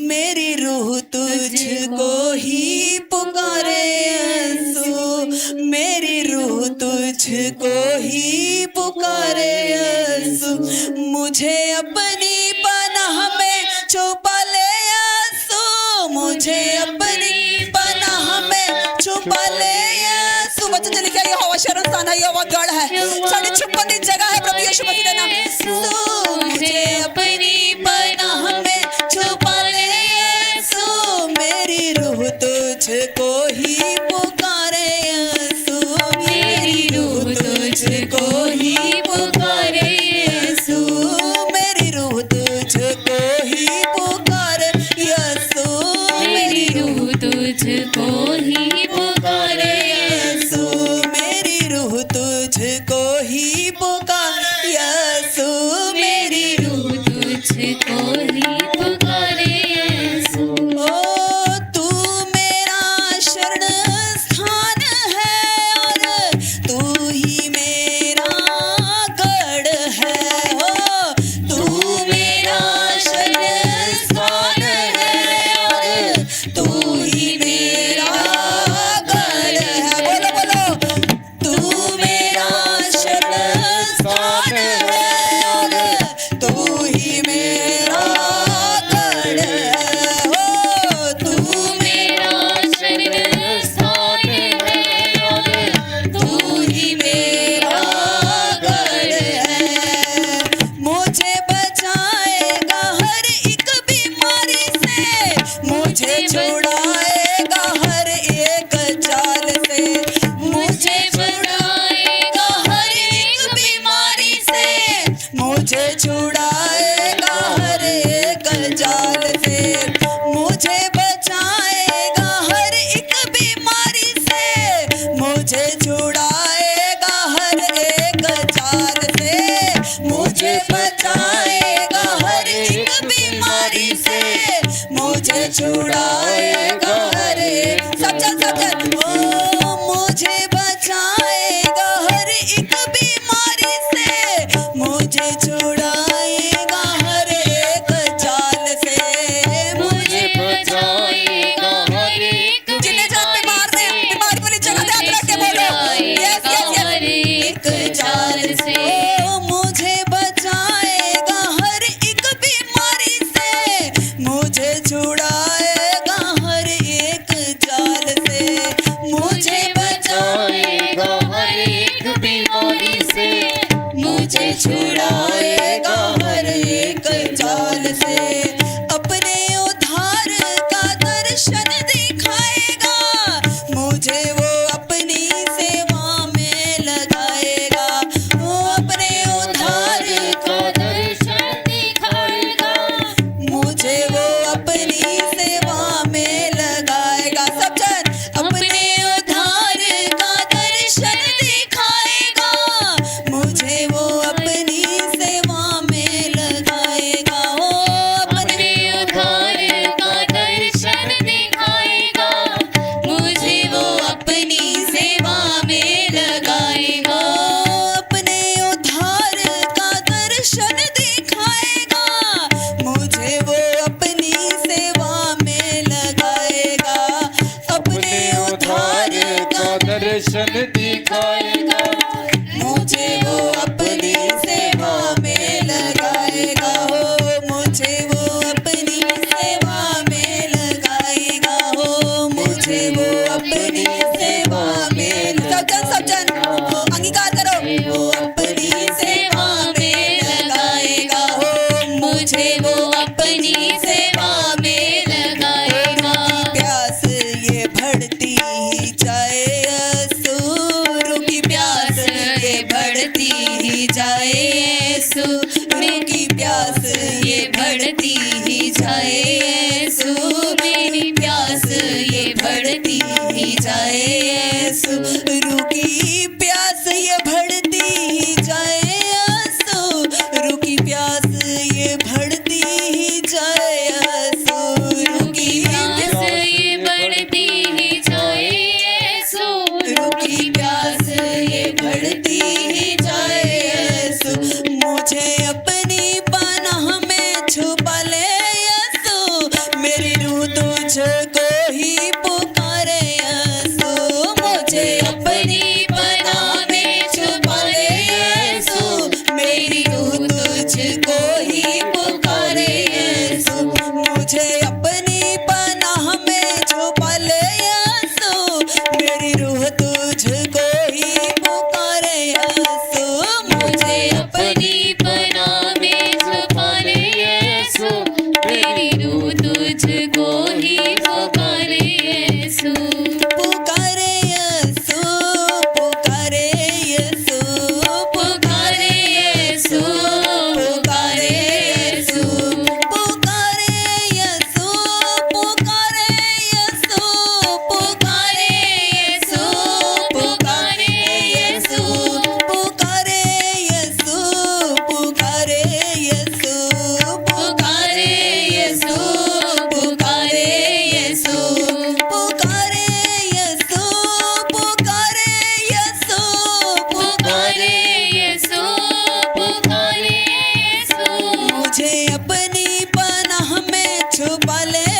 मेरी रूह तुझको ही पुकारे यीशु, मेरी रूह तुझको ही पुकारे यीशु, मुझे अपनी पनाह में छुपा ले यीशु, मुझे अपनी पनाह में छुपा ले यीशु। बच्चे चले क्या, यहोवा शरणस्थान है, यहोवा गढ़ है, साड़ी छुपने की जगह है प्रभु यीशु मसीह का नाम। यीशु मुझे अपनी पनाह में छुपा ले यीशु, मेरी रूह तुझको ही पुकारे यीशु, मेरी रूह तुझको ही पुकारे यीशु, मेरी रूह तुझको ही पुकारे यीशु, मेरी रूह तुझको ही पुकारे यीशु, मेरी रूह तुझको ही पुकारे यीशु, मेरी रूह तुझको ही पुकारे यीशु। ओ तू मेरा शरण स्थान है और तू ही मेरा गढ़ है, ओ तू मेरा शरण स्थान है और तू ही मेरा गढ़ है। बोलो बोलो, तू मेरा शरण स्थान है और तू ही मेरा गढ़ है, ओ तू मेरा शरण स्थान है और तू ही मेरा गढ़ है। मुझे बचाएगा हर एक बीमारी से, मुझे छुड़ाएगा हर एक जाल से, मुझे छुड़ाएगा हर एक बीमारी से, मुझे छुड़ाएगा हर एक जाल से, मुझे बचाएगा हर एक बीमारी से, मुझे छुड़ाएगा हर एक जाल से, मुझे बचाएगा हर एक बीमारी से, मुझे छुड़ाएगा हर एक सब ओ मुझे बचाएगा हर एक बीमारी से, मुझे छुड़ाएगा हर एक जाल से, मुझे बचाएगा हर एक जिन्हें जान बीमार से बीमारी वाली जगह पे हाथ रख के बोलो यस यस यस, एक जाल से ओ मुझे बचाएगा हर एक बीमारी से, मुझे छुड़ाएगा हर एक जाल से, मुझे बचाएगा हर एक बीमारी से, मुझे छुड़ाएगा हर एक जाल से। अपने उद्धार का दर्शन दिखाएगा, मुझे वो अपनी सेवा में लगाएगा, वो अपने उद्धार का दर्शन दिखाएगा, मुझे वो अपनी सेवा में लगाएगा। सब जन अपने उद्धार का दर्शन दिखाएगा, मुझे वो अपनी सेवा में लगाएगा, ओ अपने उद्धार का दर्शन दिखाएगा, मुझे वो अपनी सेवा में लगाएगा, अपने उद्धार का दर्शन दिखाएगा, मुझे वो अपनी सेवा में लगाएगा, अपने उद्धार का दर्शन दिखाएगा, मुझे वो अपनी सेवा में लगाएगा, हो मुझे वो अपनी सेवा में लगाएगा, हो मुझे वो अपनी सेवा में सब जन हो अंगीकार करो, वो अपनी सेवा में लगाएगा, हो मुझे वो अपनी सेवा में लगाएगा। प्यास ये बढ़ती ही जाए यीशु, तुझको ही पुकारे यीशु मुझे अपनी पनाह में छुपा ले यीशु मेरी रूह तुझको ही पुकारे यीशु मुझे अपनी पनाह में छुपा ले यीशु मेरी रूह तुझको ही पुकारे यीशु मुझे अपनी पनाह में छुपा ले यीशु मेरी रूह तुझको ही पुकारे यीशु पुकारे यीशु पुकारे यीशु पुकारे यीशु पुकारे यीशु पुकारे यीशु पुकारे यीशु पुकारे यीशु पुकारे यीशु पुकारे यीशु पुकारे यीशु पुकारे यीशु पुकारे यीशु पुकारे यीशु पुकारे यीशु पुकारे यीशु पुकारे यीशु मुझे अपनी पनाह में छुपा ले